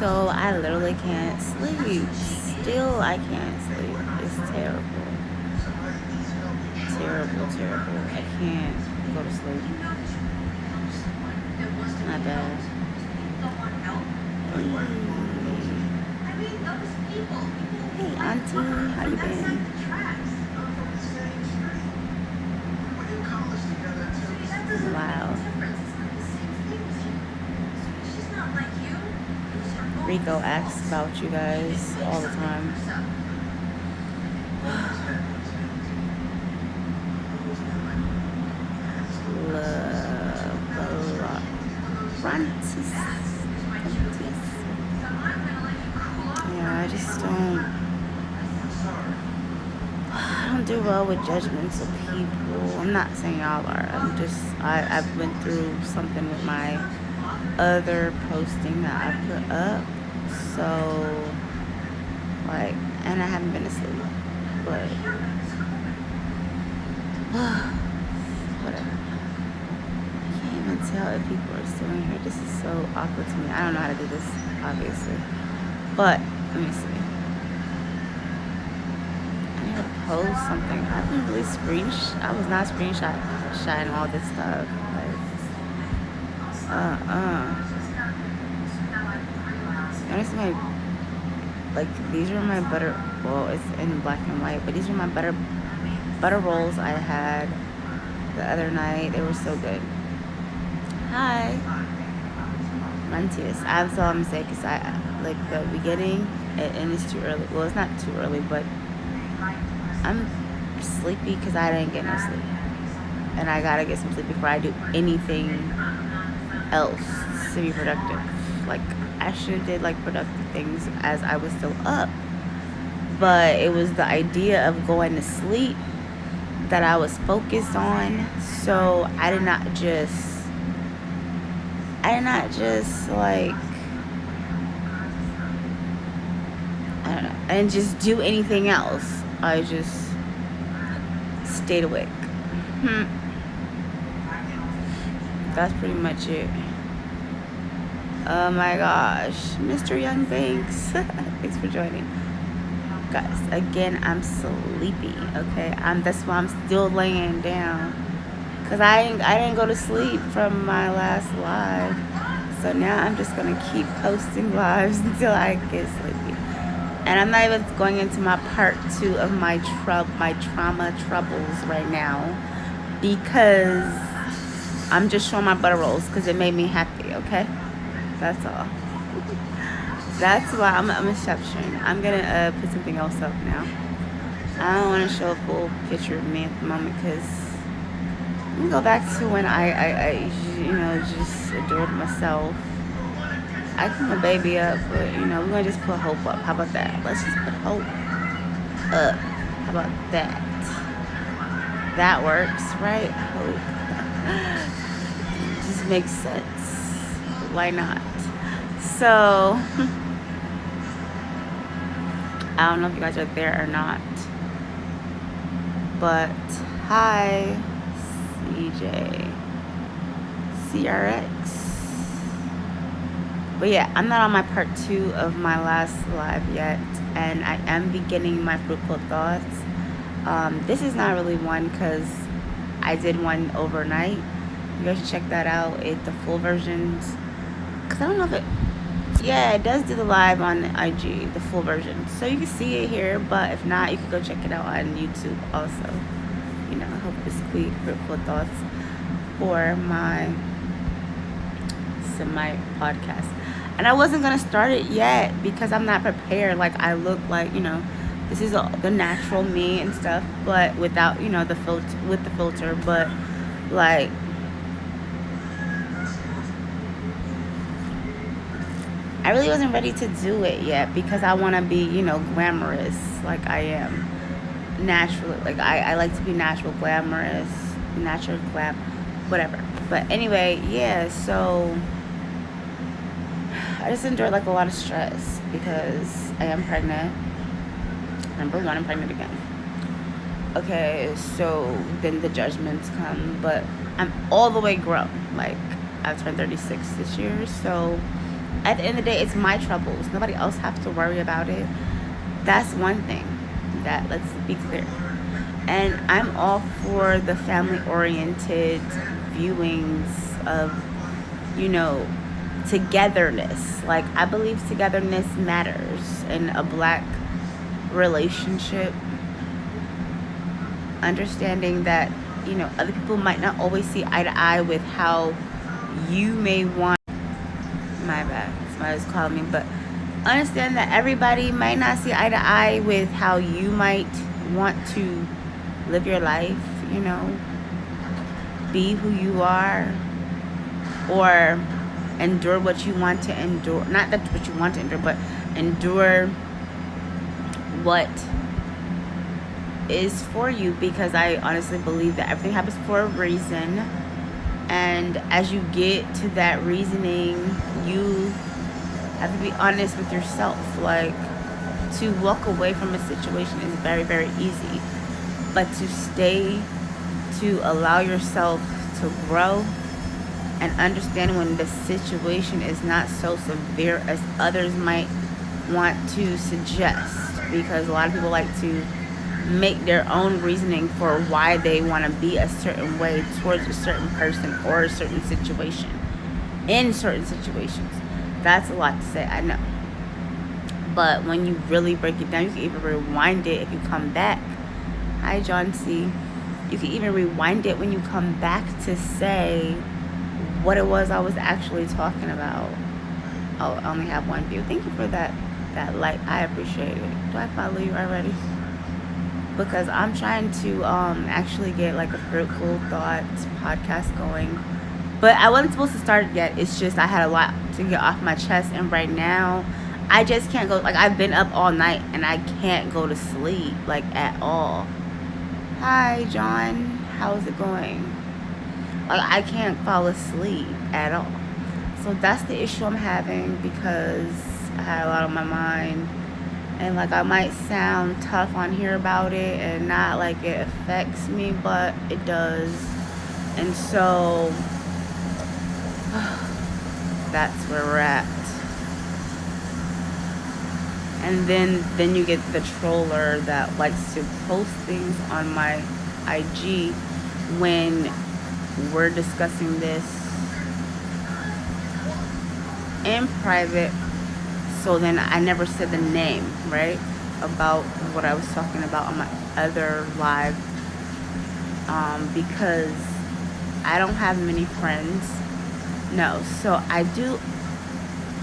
So I literally can't sleep. Still, I can't sleep. It's terrible. Terrible, terrible. I can't go to sleep. Not bad. Hey, Auntie, how you been? Wow. Rico asks about you guys all the time. Yeah, I don't do well with judgments of people. I'm not saying y'all are. I've went through something with my other posting that I put up. So, like, and I haven't been asleep. But, whatever. I can't even tell if people are still in here. This is so awkward to me. I don't know how to do this, obviously. But, let me see. Post something. I didn't really I was not screenshotting all this stuff. Honestly, these are my butter. Well, it's in black and white, but these are my butter rolls I had the other night. They were so good. Hi, Mantius. That's all I'm saying because I like the beginning, and it's too early. Well, it's not too early, but I'm sleepy because I didn't get no sleep. And I gotta get some sleep before I do anything else to be productive. Like, I should have did productive things as I was still up. But it was the idea of going to sleep that I was focused on. So I did not just like, I don't know, I didn't just do anything else. I just stayed awake. That's pretty much it. Oh my gosh, Mr. Young Banks. Thanks for joining. Guys, again, I'm sleepy, okay? That's why I'm still laying down. Because I didn't go to sleep from my last live. So now I'm just going to keep posting lives until I get sleepy. And I'm not even going into my part 2 of my trauma troubles right now, because I'm just showing my butter rolls because it made me happy, okay? That's all. That's why I'm going to stop sharing. I'm going to put something else up now. I don't want to show a full picture of me at the moment because let me go back to when I just adored myself. I put my baby up, but, we're going to just put hope up. How about that? Let's just put hope up. How about that? That works, right? Hope. It just makes sense. Why not? So, I don't know if you guys are there or not. But, hi, CJ. CRX. But yeah, I'm not on my part 2 of my last live yet, and I am beginning my fruitful thoughts. This is not really one because I did one overnight. You guys should check that out. It's the full versions. Because I don't know if it does do the live on IG, the full version. So you can see it here, but if not, you can go check it out on YouTube also. I hope this quick fruitful thoughts for my semi podcast. And I wasn't going to start it yet because I'm not prepared. Like, I look like, this is the natural me and stuff, but without, the filter, with the filter. But, like, I really wasn't ready to do it yet because I want to be, glamorous like I am. Naturally. Like, I like to be natural, glamorous, natural glam, whatever. But anyway, yeah, so I just endured a lot of stress because I am pregnant. Number 1, I'm pregnant again. Okay, so then the judgments come, but I'm all the way grown. Like, I turned 36 this year, so At the end of the day, it's my troubles. Nobody else has to worry about it. That's one thing that, let's be clear. And I'm all for the family-oriented viewings of, togetherness. Like, I believe togetherness matters in a black relationship. Understanding that, other people might not always see eye to eye with how you may want. My bad, somebody's calling me. But understand that everybody might not see eye to eye with how you might want to live your life, be who you are, or endure what you want to endure. Not that what you want to endure, but endure what is for you, because I honestly believe that everything happens for a reason. And as you get to that reasoning, you have to be honest with yourself. Like, to walk away from a situation is very, very easy, but to allow yourself to grow and understand when the situation is not so severe as others might want to suggest, because a lot of people like to make their own reasoning for why they want to be a certain way towards a certain person or a certain situation in certain situations. That's a lot to say, I know. But when you really break it down, you can even rewind it if you come back. Hi, John C. You can even rewind it when you come back to say what it was I was actually talking about. Oh, I only have one view. Thank you for that like. I appreciate it. Do I follow you already? Because I'm trying to actually get like a Fruitful Thoughts podcast going. But I wasn't supposed to start yet. It's just I had a lot to get off my chest. And right now, I just can't go. Like, I've been up all night and I can't go to sleep, like, at all. Hi, John. How's it going? Like, I can't fall asleep at all. So that's the issue I'm having, because I had a lot on my mind. And, like, I might sound tough on here about it and not like it affects me, but it does. And so that's where we're at. And then you get the troller that likes to post things on my IG when we're discussing this in private. So then I never said the name, right, about what I was talking about on my other live, because I don't have many friends. No, so I do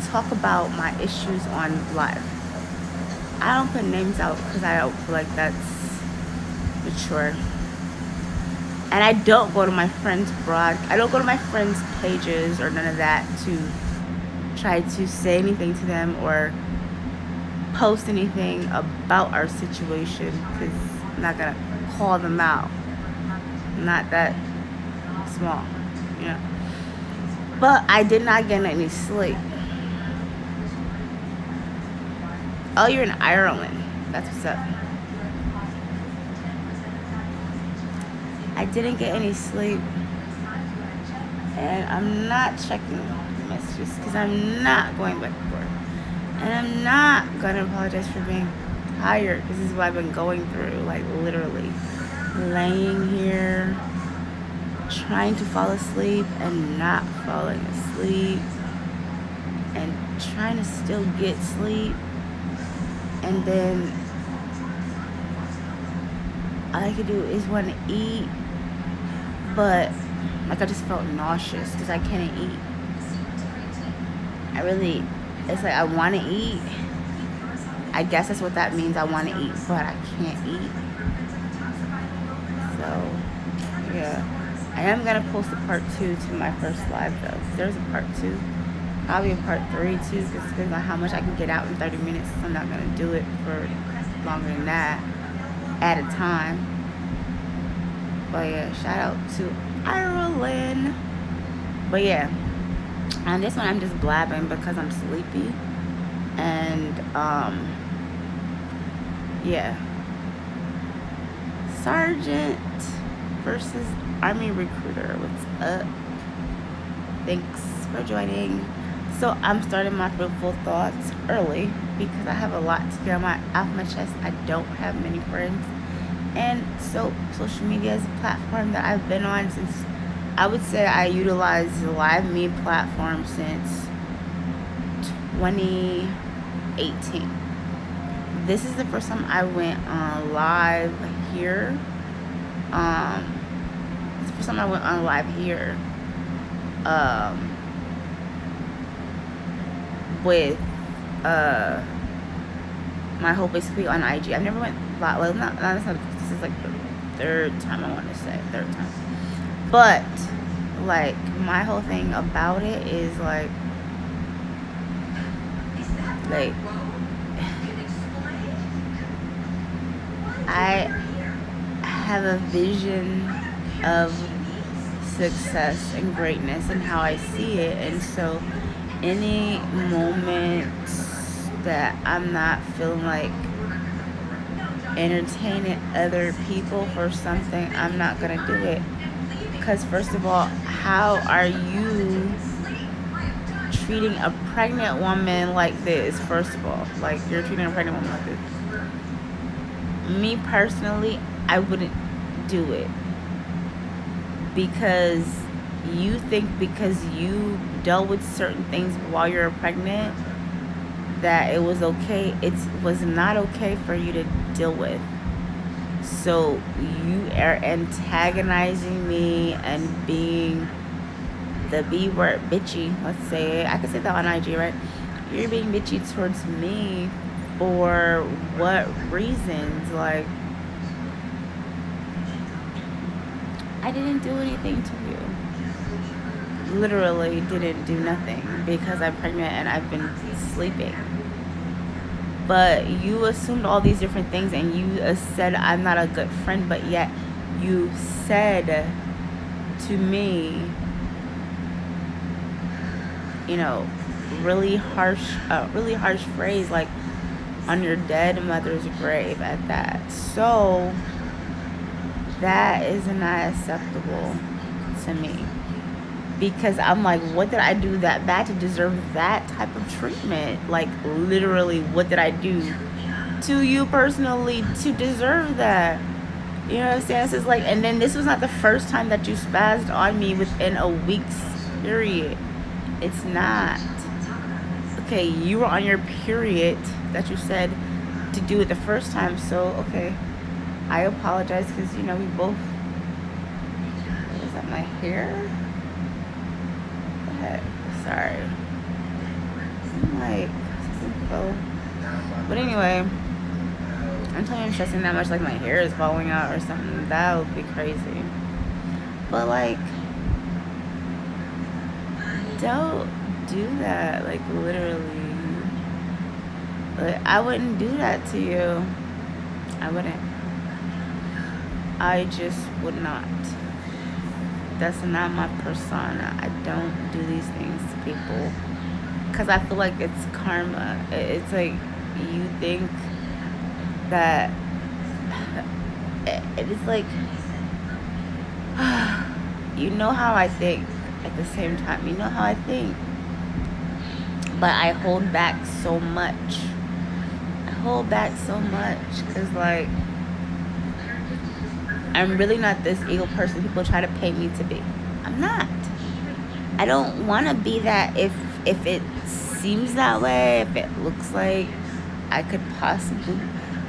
talk about my issues on live. I don't put names out because I don't feel like that's mature. And I don't go to my friends' I don't go to my friends' pages or none of that to try to say anything to them or post anything about our situation, because I'm not gonna call them out. I'm not that small, But I did not get any sleep. Oh, you're in Ireland. That's what's up. I didn't get any sleep, and I'm not checking messages because I'm not going back to work, and I'm not gonna apologize for being tired, because this is what I've been going through, like, literally laying here trying to fall asleep and not falling asleep, and trying to still get sleep, and then all I could do is want to eat, but like I just felt nauseous because I couldn't eat. It's like I want to eat. I guess that's what that means. I want to eat, but I can't eat. So, yeah. I am going to post a part 2 to my first live, though. There's a part 2. Probably a part 3, too, because it depends on how much I can get out in 30 minutes. I'm not going to do it for longer than that at a time. But, yeah, shout out to Ireland. But, yeah. On this one, I'm just blabbing because I'm sleepy. And, yeah. Sergeant versus Army recruiter. What's up? Thanks for joining. So I'm starting my fruitful thoughts early because I have a lot to get off my chest. I don't have many friends. And so social media is a platform that I've been on since, I would say I utilize the Live Me platform since 2018. This is the first time I went on live here. It's the first time I went on live here. With my whole basically on IG. I've never went live. Well, not this is like the third time, I want to say third time. But like my whole thing about it is like I have a vision of success and greatness and how I see it, and so any moments that I'm not feeling like entertaining other people for something, I'm not gonna do it. Because first of all, how are you treating a pregnant woman like this? First of all, like, you're treating a pregnant woman like this. Me personally, I wouldn't do it, because you think because you dealt with certain things while you're pregnant that it was okay. It was not okay for you to deal with. So you are antagonizing me and being the B word, bitchy, let's say it. I could say that on IG, right? You're being bitchy towards me for what reasons? Like, I didn't do anything to you. Literally didn't do nothing because I'm pregnant and I've been sleeping. But you assumed all these different things, and you said I'm not a good friend, but yet you said to me, you know, really harsh phrase, like, on your dead mother's grave at that. So that is not acceptable to me, because I'm like, what did I do that bad to deserve that type of treatment? Like, literally, what did I do to you personally to deserve that? You know what I'm saying? It's just like, and then this was not the first time that you spazzed on me within a week's period. It's not. Okay, you were on your period that you said to do it the first time, so okay, I apologize, because, you know, we both, is that my hair? What the heck? Sorry. I'm like, oh. But anyway, I'm telling you, I'm stressing that much, like my hair is falling out or something. That would be crazy. But like, don't do that. Like, literally, like, I wouldn't do that to you. I wouldn't. I just would not. That's not my persona. I don't do these things to people, because I feel like it's karma. It's like, you think that it is like, you know how I think at the same time. You know how I think. But I hold back so much. Because, like, I'm really not this evil person people try to paint me to be. I'm not. I don't want to be that. If it seems that way, if it looks like I could possibly,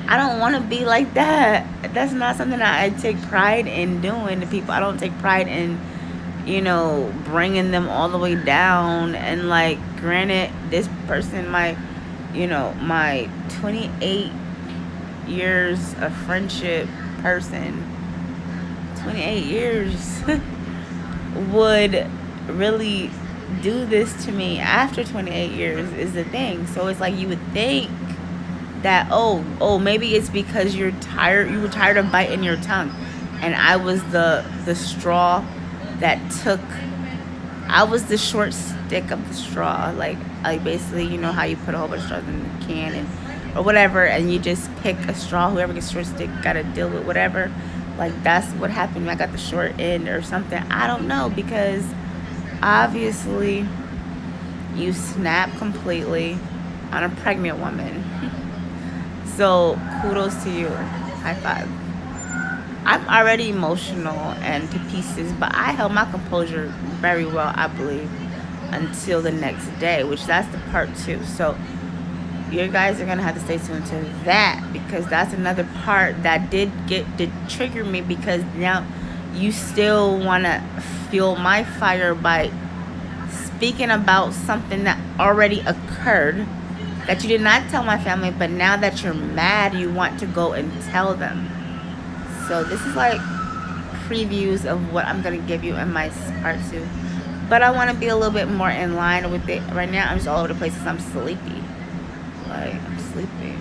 I don't want to be like that. That's not something that I take pride in doing to people. I don't take pride in, you know, bringing them all the way down. And, like, granted, this person, my 28 years of friendship person, 28 years would really do this to me after 28 years is the thing. So it's like, you would think that, oh, maybe it's because you were tired of biting your tongue, and I was the straw that took, I was the short stick of the straw. Like basically, you know how you put a whole bunch of straws in the can or whatever, and you just pick a straw, whoever gets short stick gotta deal with whatever. Like, that's what happened. I got the short end or something. I don't know, because obviously You snap completely on a pregnant woman. So kudos to you. High five. I'm already emotional and to pieces, but I held my composure very well, I believe, until the next day, which that's the part 2. So you guys are gonna have to stay tuned to that, because that's another part that did trigger me, because now you still wanna fuel my fire by speaking about something that already occurred that you did not tell my family, but now that you're mad, you want to go and tell them. So this is like previews of what I'm gonna give you in my part 2. But I want to be a little bit more in line with it. Right now, I'm just all over the place because I'm sleepy. Like, I'm sleepy.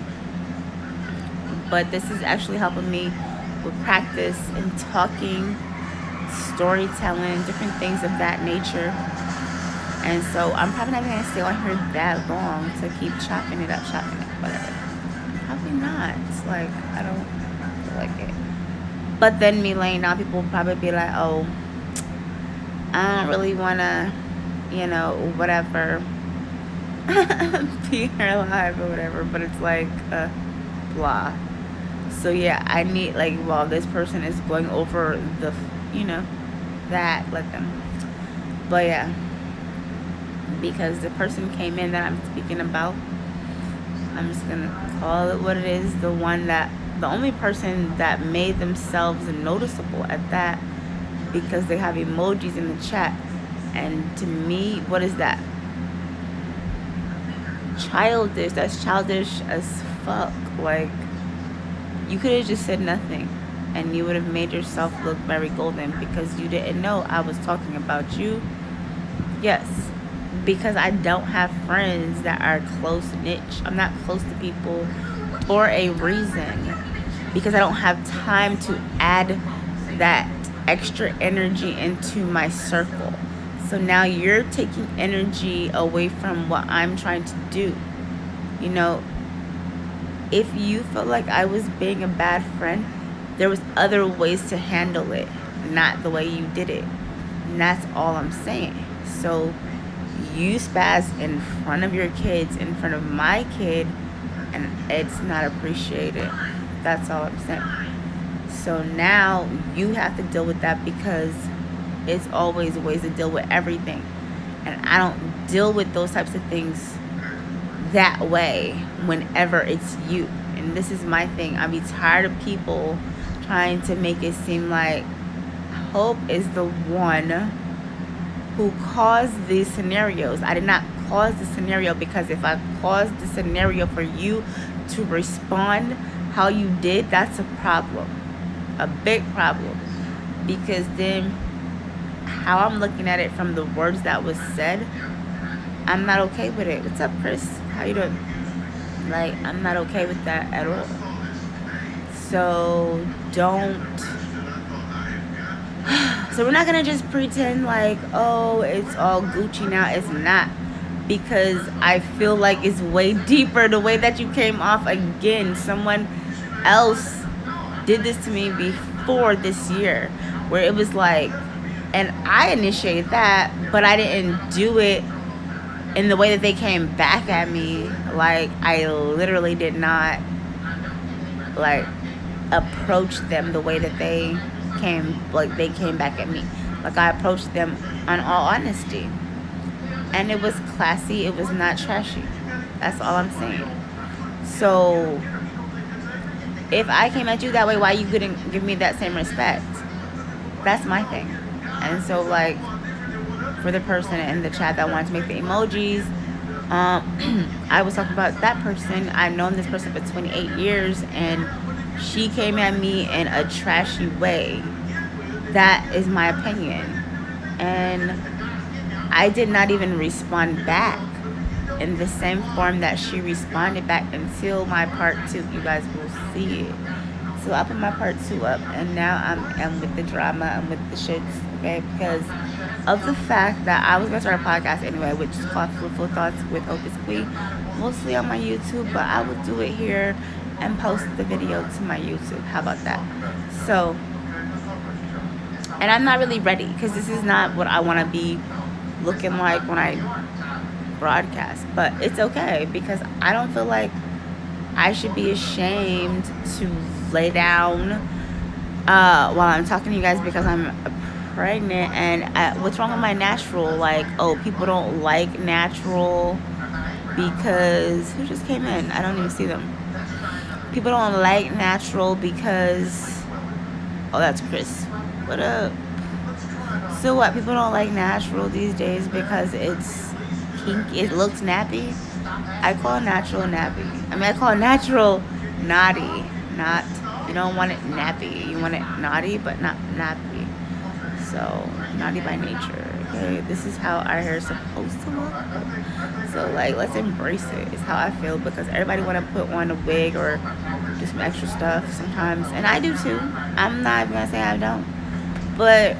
But this is actually helping me with practice and talking, storytelling, different things of that nature. And so I'm probably not going to stay on here that long to keep chopping it up, whatever. Probably not. Like, I don't feel like it. But then me laying down, people will probably be like, oh, I don't really want to, whatever, be here alive or whatever. But it's like, blah. So yeah, I need, like, while this person is going over the, that, let them. But yeah, because the person came in that I'm speaking about, I'm just going to call it what it is. The only person that made themselves noticeable at that, because they have emojis in the chat. And to me, what is that? Childish. That's childish as fuck. Like, you could have just said nothing and you would have made yourself look very golden, because you didn't know I was talking about you. Yes, because I don't have friends that are close knit. I'm not close to people for a reason, because I don't have time to add that extra energy into my circle. So now you're taking energy away from what I'm trying to do. If you felt like I was being a bad friend, there was other ways to handle it, not the way you did it. And that's all I'm saying. So you spaz in front of your kids, in front of my kid, and it's not appreciated. That's all I'm saying. So now you have to deal with that, because it's always ways to deal with everything. And I don't deal with those types of things that way whenever it's you. And this is my thing. I be tired of people trying to make it seem like Hope is the one who caused these scenarios. I did not cause the scenario, because if I caused the scenario for you to respond how you did, that's a problem. A big problem. Because then how I'm looking at it from the words that was said, I'm not okay with it. What's up, Chris? How you doing? Like, I'm not okay with that at all. So so we're not gonna just pretend like, oh, it's all Gucci now. It's not, because I feel like it's way deeper. The way that you came off again, someone else did this to me before this year, where it was like, and I initiated that, but I didn't do it in the way that they came back at me. Like, I literally did not, like, approach them the way that they came back at me. Like, I approached them on all honesty. And it was classy. It was not trashy. That's all I'm saying. So, if I came at you that way, why you couldn't give me that same respect? That's my thing. And so, like, for the person in the chat that wanted to make the emojis, I was talking about that person. I've known this person for 28 years, and she came at me in a trashy way. That is my opinion. And I did not even respond back in the same form that she responded back until my part 2. You guys will see it. So I put my part 2 up, and now I'm with the drama. I'm with the shits, okay? Because of the fact that I was going to start a podcast anyway, which is called Fruitful Thoughts with Hope is Queen, mostly on my YouTube, but I will do it here and post the video to my YouTube. How about that? So, and I'm not really ready, because this is not what I want to be looking like when I broadcast. But it's okay because I don't feel like I should be ashamed to lay down while I'm talking to you guys because I'm pregnant. And what's wrong with my natural? Like, oh, people don't like natural because who just came in? I don't even see them. People don't like natural because, oh, that's Chris. What up? So what? People don't like natural these days because it's kinky. It looks nappy. I call natural nappy. I mean, I call natural naughty. Not, you don't want it nappy. You want it naughty, but not nappy. So, naughty by nature. Okay, this is how our hair is supposed to look. So, like, let's embrace it. It's how I feel because everybody want to put on a wig or do some extra stuff sometimes, and I do too. I'm not even gonna say I don't, but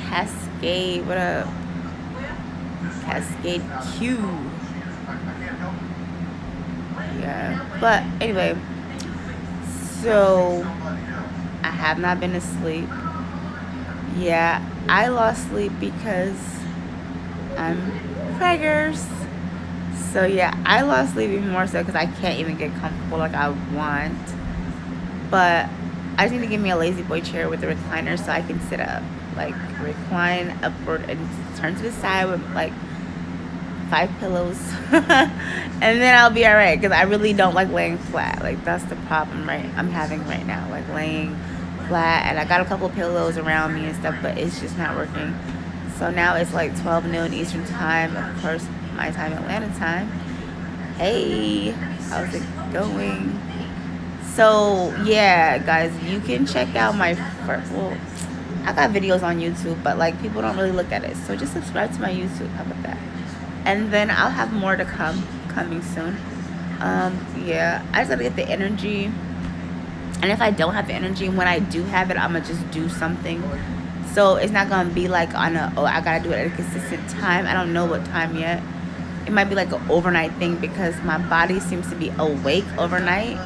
Cascade, what up? Cascade Q. Yeah, but anyway, so I have not been asleep. Yeah, I lost sleep because I'm preggers. So yeah, I lost sleep even more so because I can't even get comfortable like I want. But I just need to give me a lazy boy chair with a recliner so I can sit up. Like recline upward and turn to the side with like 5 pillows. And then I'll be alright because I really don't like laying flat. Like that's the problem I'm having right now. Like laying flat, and I got a couple pillows around me and stuff, but it's just not working. So now it's like 12 noon Eastern time, of course my time, Atlanta time. Hey, how's it going? So yeah, guys, you can check out my first, well, I got videos on YouTube, but like people don't really look at it. So just subscribe to my YouTube. How about that? And then I'll have more to coming soon. Yeah, I just gotta get the energy. And if I don't have the energy, when I do have it, I'm gonna just do something. So it's not gonna be like on a, oh, I gotta do it at a consistent time. I don't know what time yet. It might be like an overnight thing because my body seems to be awake overnight.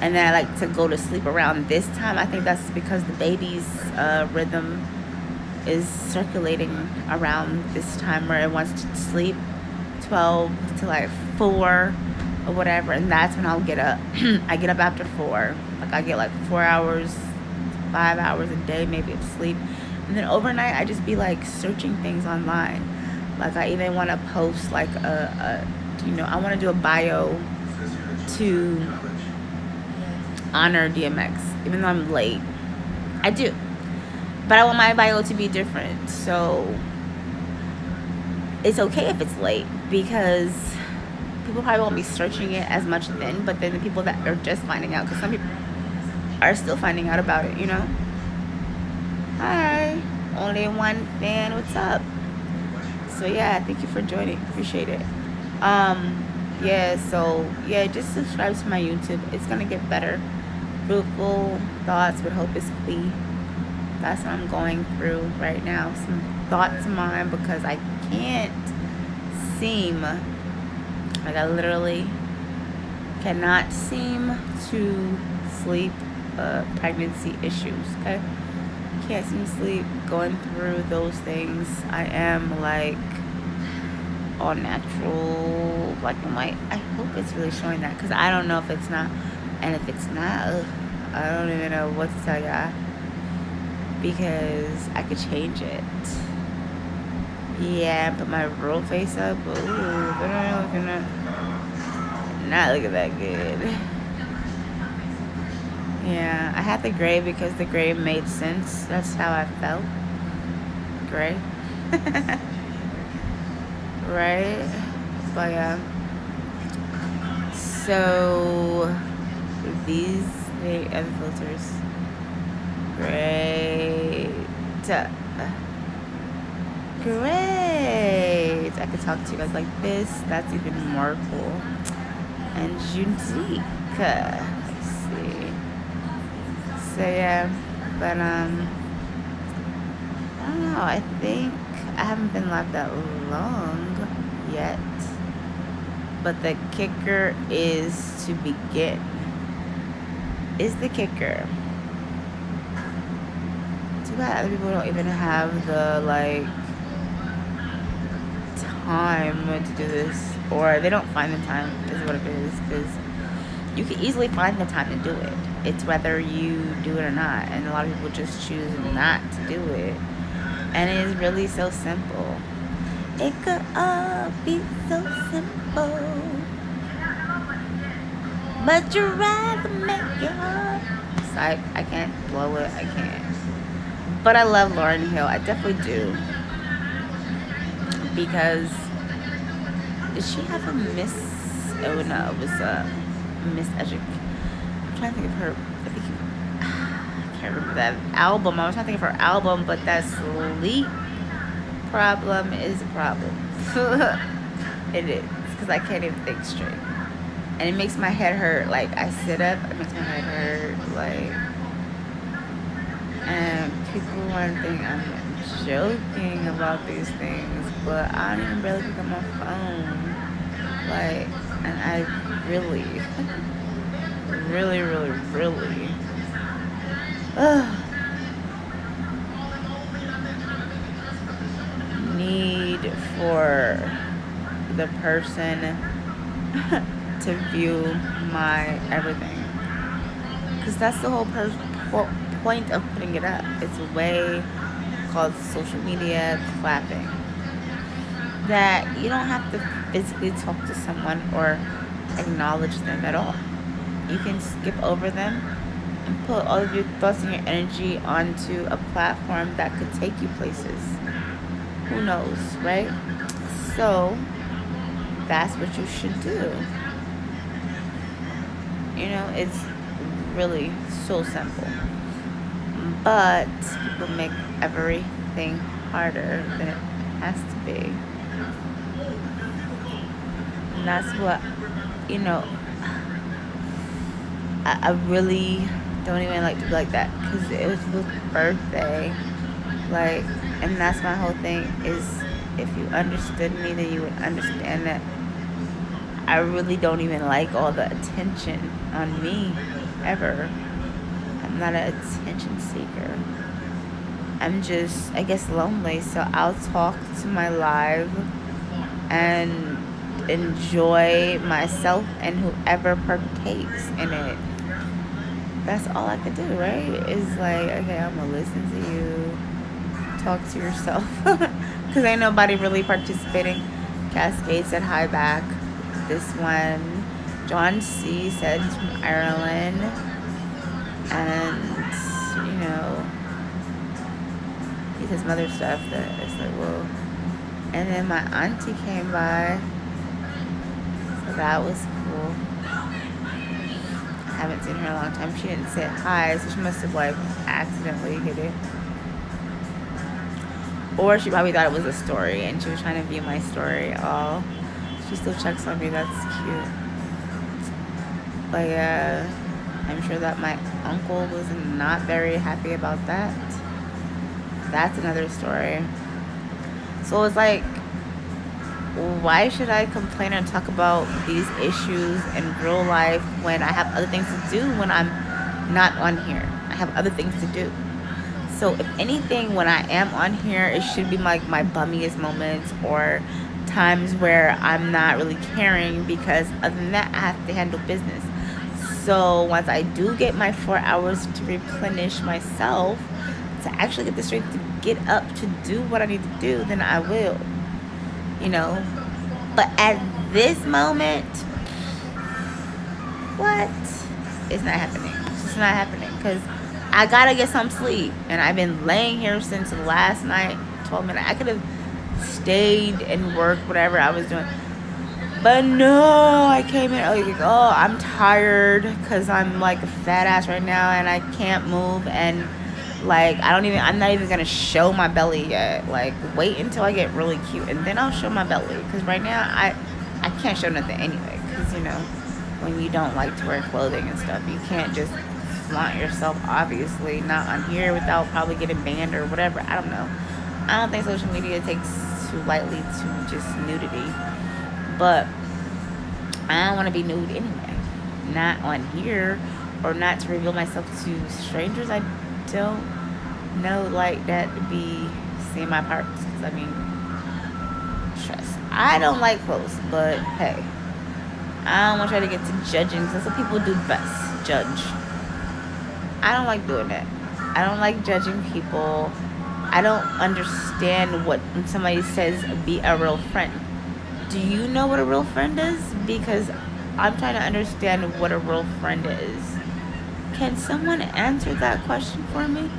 And then I like to go to sleep around this time. I think that's because the baby's rhythm is circulating around this time where it wants to sleep 12 to like 4 or whatever. And that's when I'll get up. I get up after 4. Like I get like 4 hours, 5 hours a day maybe of sleep. And then overnight I just be like searching things online. Like I even want to post like I want to do a bio to honor DMX, even though I'm late. I do, but I want my bio to be different. So it's okay if it's late because people probably won't be searching it as much then. But then the people that are just finding out, because some people are still finding out about it, Hi, only one fan. What's up? So yeah, thank you for joining. Appreciate it. Yeah, so yeah, just subscribe to my YouTube. It's gonna get better. Fruitful thoughts with hope is key. That's what I'm going through right now. Some thoughts of mine because I can't seem, like I literally cannot seem to sleep. Pregnancy issues, okay? Can't seem to sleep, going through those things. I am like all natural, black and white. I hope it's really showing that because I don't know if it's not. And if it's not, I don't even know what to tell y'all because I could change it. Yeah, put my real face up. Ooh, they're not looking that good. Yeah, I had the gray because the gray made sense. That's how I felt. Gray. Right? But yeah. So these other filters. Great. Great. I could talk to you guys like this. That's even more cool. And unique. Let's see. So yeah, but I don't know. I think I haven't been live that long yet. But the kicker is to begin. Is the kicker. Too bad other people don't even have the like time to do this, or they don't find the time is what it is, because you can easily find the time to do it. It's whether you do it or not, and a lot of people just choose not to do it, and it is really so simple. It could all be so simple, but you'd rather make it hard. So I can't blow it, I can't. But I love Lauryn Hill, I definitely do. Because, did she have a Miss, oh no, it was a Miss Educ. I'm trying to think of her, I can't remember that album. I was trying to think of her album, but that sleep problem is a problem. It is, because I can't even think straight. And it makes my head hurt. Like, I sit up, it makes my head hurt. Like, and people want to think I'm joking about these things, but I don't even really pick up my phone. Like, and I really, really need for the person to view my everything, because that's the whole point of putting it up. It's a way called social media clapping, that you don't have to physically talk to someone or acknowledge them at all. You can skip over them and put all of your thoughts and your energy onto a platform that could take you places. Who knows, right? So that's what you should do. You know, it's really so simple. But people make everything harder than it has to be. And that's what, you know, I really don't even like to be like that, because it was his birthday. Like, and that's my whole thing, is if you understood me, then you would understand that I really don't even like all the attention on me, ever. I'm not an attention seeker. I'm just, I guess, lonely, so I'll talk to my live and enjoy myself and whoever partakes in it. That's all I could do, right? Is like, okay, I'm gonna listen to you, talk to yourself, because ain't nobody really participating. Cascade said hi back. This one, John C said he's from Ireland, and you know, he says some other stuff that is like, whoa. And then my auntie came by, so that was cool. I haven't seen her in a long time. She didn't say hi, so she must have like accidentally hit it. Or she probably thought it was a story and she was trying to view my story. Oh, she still checks on me. That's cute. But yeah, I'm sure that my uncle was not very happy about that. That's another story. So it's like, why should I complain and talk about these issues in real life when I have other things to do when I'm not on here? I have other things to do. So if anything, when I am on here, it should be like my bummiest moments or times where I'm not really caring, because other than that, I have to handle business. So once I do get my 4 hours to replenish myself, to actually get the strength to get up to do what I need to do, then I will. You know, but at this moment, what? It's not happening. It's just not happening, because I gotta get some sleep, and I've been laying here since last night, 12 minutes. I could have stayed and worked whatever I was doing, but no, I came in early. Like, oh, I'm tired because I'm like a fat ass right now, and I can't move, and like, I'm not even gonna show my belly yet. Like, wait until I get really cute, and then I'll show my belly. Because right now, I can't show nothing anyway. Because, you know, when you don't like to wear clothing and stuff, you can't just flaunt yourself, obviously. Not on here without probably getting banned or whatever. I don't know. I don't think social media takes too lightly to just nudity. But I don't want to be nude anyway. Not on here, or not to reveal myself to strangers. I don't know like that to be seeing my parts, because I mean, stress. I don't like close, but hey, I don't want y'all to get to judging because that's what people do best, judge. I don't like doing that. I don't like judging people. I don't understand what when somebody says be a real friend. Do you know what a real friend is? Because I'm trying to understand what a real friend is. Can someone answer that question for me?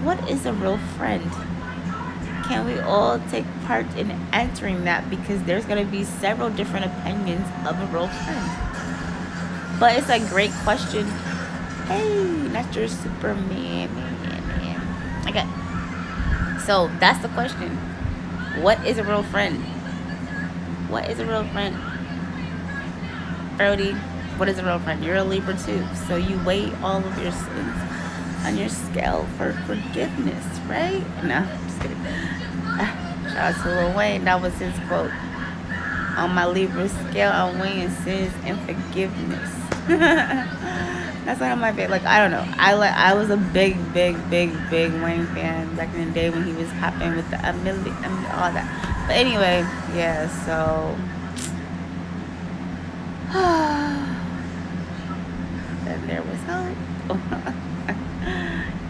What is a real friend? Can we all take part in answering that? Because there's going to be several different opinions of a real friend. But it's a great question. Hey, not your Superman. Man. Okay. So that's the question. What is a real friend? What is a real friend? Brody, what is a real friend? You're a Libra too. So you weigh all of your sins on your scale for forgiveness, right? No, just kidding. Shout out to Lil Wayne. That was his quote. On my Libra scale, I'm weighing sins and forgiveness. That's like on my favorite. Like, I don't know. I was a big Wayne fan back in the day when he was popping with the all that. But anyway, yeah. So then there was hope.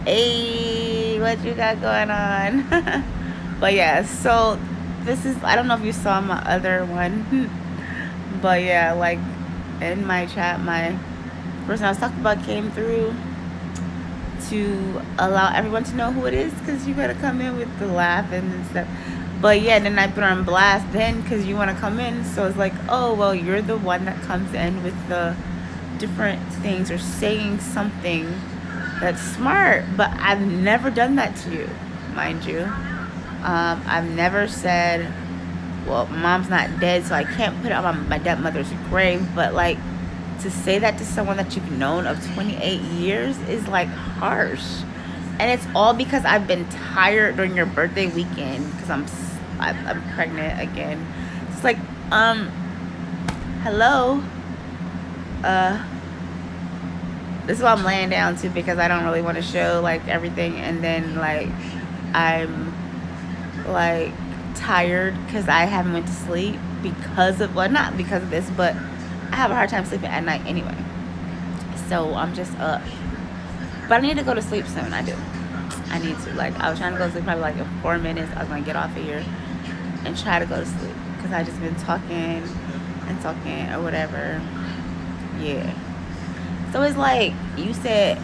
Hey, what you got going on? But yeah. So this is. I don't know if you saw my other one, but yeah, like in my chat, my person I was talking about came through to allow everyone to know who it is because you gotta come in with the laughing and stuff. But yeah, then I put her on blast then because you want to come in. So it's like, oh, well, you're the one that comes in with the different things or saying something that's smart. But I've never done that to you, mind you. I've never said, well, mom's not dead, so I can't put it on my dead mother's grave. But like, to say that to someone that you've known of 28 years is like harsh. And it's all because I've been tired during your birthday weekend because I'm pregnant again. It's like, hello. This is what I'm laying down to because I don't really want to show like everything, and then like I'm like tired because I haven't went to sleep because of, well, not because of this, but I have a hard time sleeping at night anyway. So I'm just up. But I need to go to sleep soon. I do. I need to. Like, I was trying to go to sleep probably like in 4 minutes. I was going to get off of here and try to go to sleep. Because I just been talking or whatever. Yeah. So it's like, you said,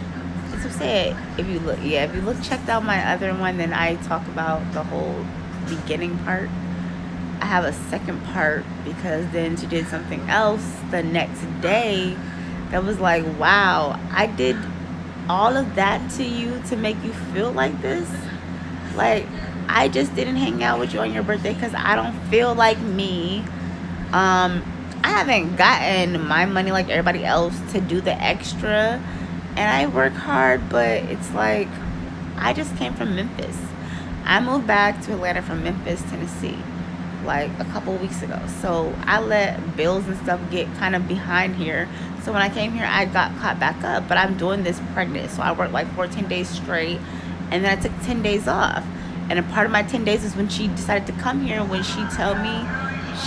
if you look, checked out my other one, then I talk about the whole beginning part. I have a second part because then she did something else the next day that was like, wow, I did all of that to you to make you feel like this. Like, I just didn't hang out with you on your birthday because I don't feel like me. I haven't gotten my money like everybody else to do the extra, and I work hard, but it's like, I just came from Memphis. I moved back to Atlanta from Memphis, Tennessee, like a couple of weeks ago. So I let bills and stuff get kind of behind here. So when I came here, I got caught back up. But I'm doing this pregnant. So I worked like 14 days straight. And then I took 10 days off. And a part of my 10 days is when she decided to come here. When she told me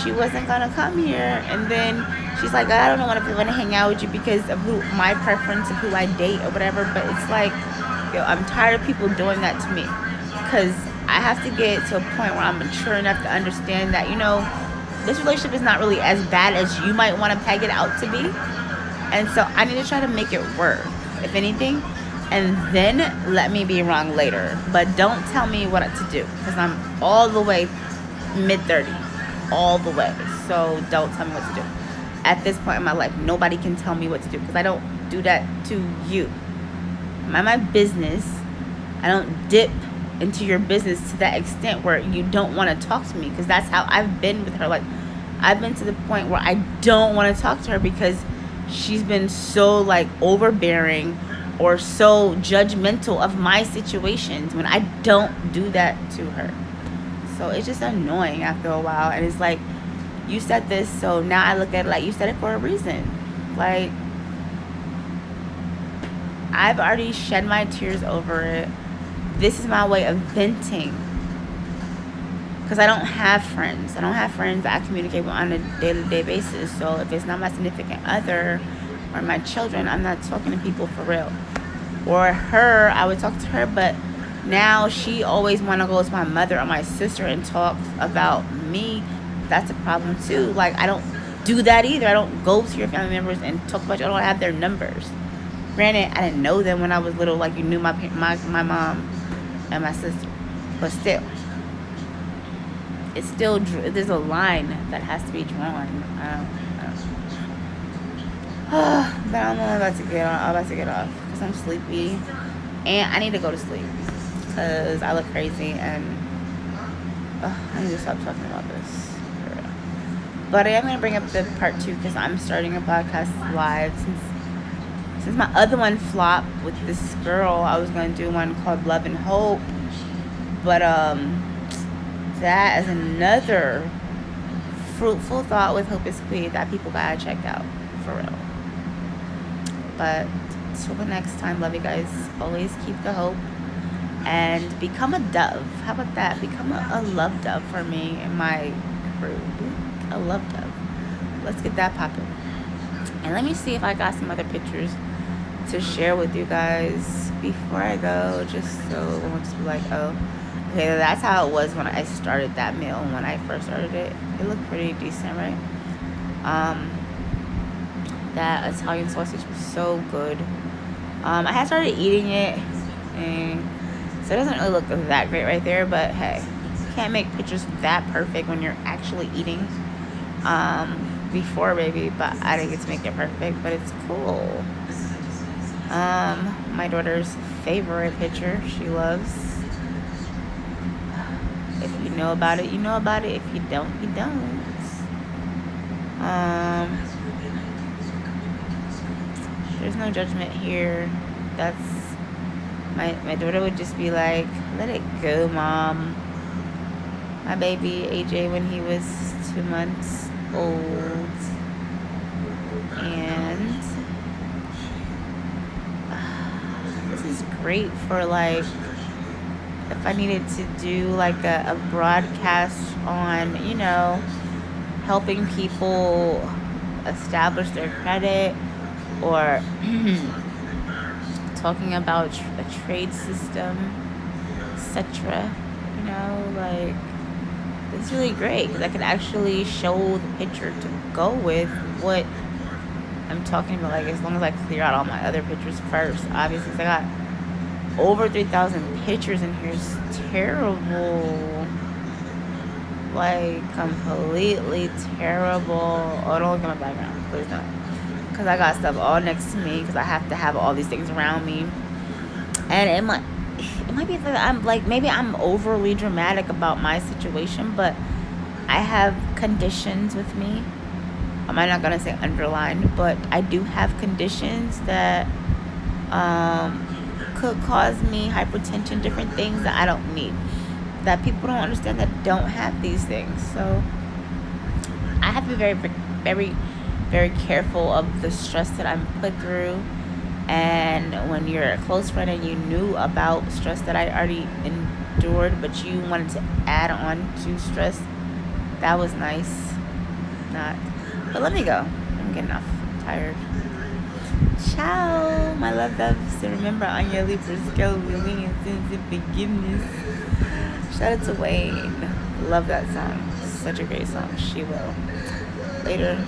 she wasn't going to come here. And then she's like, I don't know if I want to hang out with you because of my preference of who I date or whatever. But it's like, yo, I'm tired of people doing that to me. Because I have to get to a point where I'm mature enough to understand that, you know, this relationship is not really as bad as you might want to peg it out to be. And so I need to try to make it work, if anything. And then let me be wrong later. But don't tell me what to do because I'm all the way mid-30. All the way. So don't tell me what to do. At this point in my life, nobody can tell me what to do because I don't do that to you. Mind my business. I don't dip into your business to that extent where you don't want to talk to me, because that's how I've been with her. Like, I've been to the point where I don't want to talk to her because she's been so like overbearing or so judgmental of my situations when I don't do that to her. So it's just annoying after a while. And it's like, you said this, so now I look at it like you said it for a reason. Like, I've already shed my tears over it. This is my way of venting. because I don't have friends. I don't have friends that I communicate with on a day-to-day basis. So if it's not my significant other or my children, I'm not talking to people for real. Or her, I would talk to her, but now she always want to go to my mother or my sister and talk about me. That's a problem too. Like, I don't do that either. I don't go to your family members and talk about you. I don't have their numbers. Granted, I didn't know them when I was little. Like, you knew my mom and my sister, but still, it's still, there's a line that has to be drawn. But I'm about to get off. Because I'm sleepy. And I need to go to sleep. Because I look crazy. And I need to stop talking about this. For real. But I am going to bring up the part 2. Because I'm starting a podcast live. Since my other one flopped with this girl, I was going to do one called Love and Hope. But that is another fruitful thought with Hope is Squid that people got to check out. For real. But till the next time, love you guys. Always keep the hope and become a dove. How about that? Become a love dove for me and my crew. A love dove. Let's get that popping. And let me see if I got some other pictures to share with you guys before I go, just so it won't just be like, oh, okay, that's how it was when I started that meal. When I first started it, it looked pretty decent, right? That Italian sausage was so good. I had started eating it, and so it doesn't really look that great right there, but hey, you can't make pictures that perfect when you're actually eating. Before, baby, but I didn't get to make it perfect, but it's cool. My daughter's favorite picture, she loves. If you know about it, you know about it. If you don't, you don't. There's no judgment here. That's my daughter would just be like, let it go, Mom. My baby AJ, when he was 2 months old, and this is great for, like, if I needed to do like a broadcast on, helping people establish their credit, or talking about a trade system, etc. Like, it's really great because I can actually show the picture to go with what I'm talking about. Like, as long as I clear out all my other pictures first, obviously, 'cause I got over 3,000 pictures in here. It's terrible. Like, completely terrible. Oh, don't look at my background, please don't. Because I got stuff all next to me, because I have to have all these things around me. And it might be that I'm like, maybe I'm overly dramatic about my situation, but I have conditions with me. I'm not going to say underlined, but I do have conditions that could cause me hypertension, different things that I don't need, that people don't understand, that don't have these things. So I have to be very, very, very careful of the stress that I'm put through. And when you're a close friend and you knew about stress that I already endured, but you wanted to add on to stress, that was nice. Not. But let me go. I'm getting off. I'm tired. Ciao, my love doves. And remember, on your Libra scale, willing and sins and forgiveness. Shout out to Wayne. Love that song. Such a great song. She will. Later.